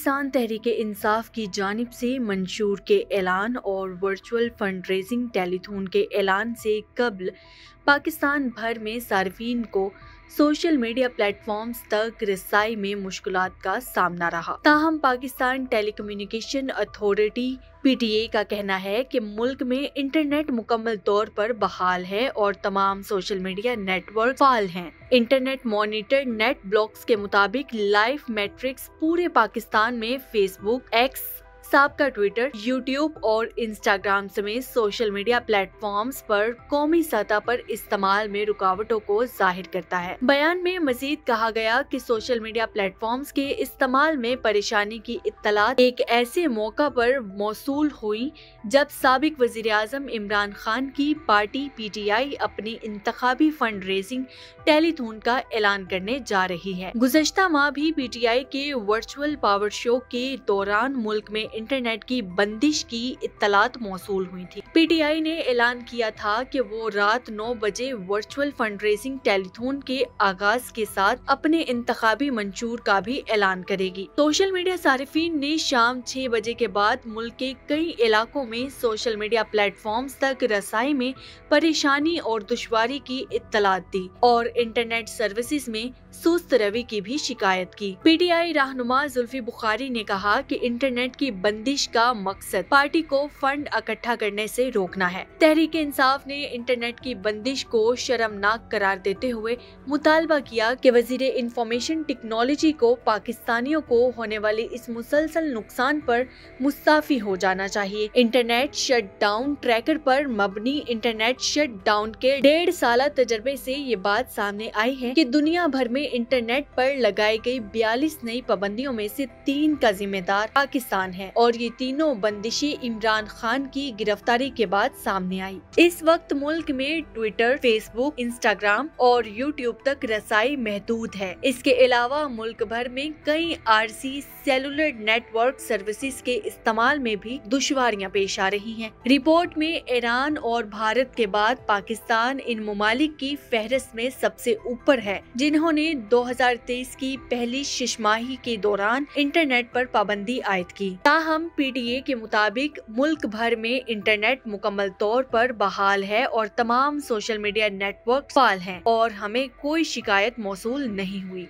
पाकिस्तान तहरीक इंसाफ की जानिब से मंशूर के ऐलान और वर्चुअल फंड रेजिंग टेलीथॉन के ऐलान से कबल पाकिस्तान भर में सार्फिन को सोशल मीडिया प्लेटफॉर्म्स तक रसाई में मुश्किलात का सामना रहा। ताहम पाकिस्तान टेलीकम्युनिकेशन अथॉरिटी PTA का कहना है कि मुल्क में इंटरनेट मुकम्मल तौर पर बहाल है और तमाम सोशल मीडिया नेटवर्क फाल हैं। इंटरनेट मॉनिटर नेट ब्लॉक्स के मुताबिक लाइव मैट्रिक्स पूरे पाकिस्तान में फेसबुक, एक्स, साबका ट्विटर, यूट्यूब और इंस्टाग्राम समेत सोशल मीडिया प्लेटफॉर्म्स पर कौमी सतह पर इस्तेमाल में रुकावटों को जाहिर करता है। बयान में मजीद कहा गया कि सोशल मीडिया प्लेटफॉर्म्स के इस्तेमाल में परेशानी की इत्तलात एक ऐसे मौका पर मौसूल हुई जब साबिक वजीर आजम इमरान खान की पार्टी PTI अपनी इंतखाबी फंड रेजिंग टेलीथॉन का ऐलान करने जा रही है। गुज़श्ता माह भी PTI के वर्चुअल पावर शो के दौरान मुल्क में इंटरनेट की बंदिश की इत्तलात मौसूल हुई थी। PTI ने ऐलान किया था कि वो रात 9 बजे वर्चुअल फंड रेजिंग टेलीथॉन के आगाज के साथ अपने इंतखाबी मंशूर का भी ऐलान करेगी। सोशल मीडिया सारिफीन ने शाम 6 बजे के बाद मुल्क के कई इलाकों में सोशल मीडिया प्लेटफॉर्म्स तक रसाई में परेशानी और दुश्वारी की इत्तलात दी और इंटरनेट सर्विसेज में सुस्त रवि की भी शिकायत की। PTI रहनुमा जुल्फी बुखारी ने कहा कि इंटरनेट की बंदिश का मकसद पार्टी को फंड इकट्ठा करने से रोकना है। तहरीक इंसाफ ने इंटरनेट की बंदिश को शर्मनाक करार देते हुए मुतालबा किया कि वजीर इंफॉर्मेशन टेक्नोलॉजी को पाकिस्तानियों को होने वाले इस मुसलसल नुकसान पर मुस्ताफी हो जाना चाहिए। इंटरनेट शट डाउन ट्रैकर पर मबनी इंटरनेट शट डाउन के 1.5 साल तजर्बे से ये बात सामने आई है कि दुनिया भर में इंटरनेट पर लगाई गई 42 नई पाबंदियों में से 3 का जिम्मेदार पाकिस्तान है और ये तीनों बंदिशें इमरान खान की गिरफ्तारी के बाद सामने आई। इस वक्त मुल्क में ट्विटर, फेसबुक, इंस्टाग्राम और यूट्यूब तक रसाई महदूद है। इसके अलावा मुल्क भर में कई RC सेलुलर नेटवर्क सर्विसेज के इस्तेमाल में भी दुश्वारियां पेश आ रही हैं। रिपोर्ट में ईरान और भारत के बाद पाकिस्तान इन ममालिक की फहरिस्त में सबसे ऊपर है जिन्होंने 2023 की पहली छमाही के दौरान इंटरनेट पर पाबंदी आयद की। ताहम PTA के मुताबिक मुल्क भर में इंटरनेट मुकम्मल तौर पर बहाल है और तमाम सोशल मीडिया नेटवर्क फाल हैं और हमें कोई शिकायत मौसूल नहीं हुई।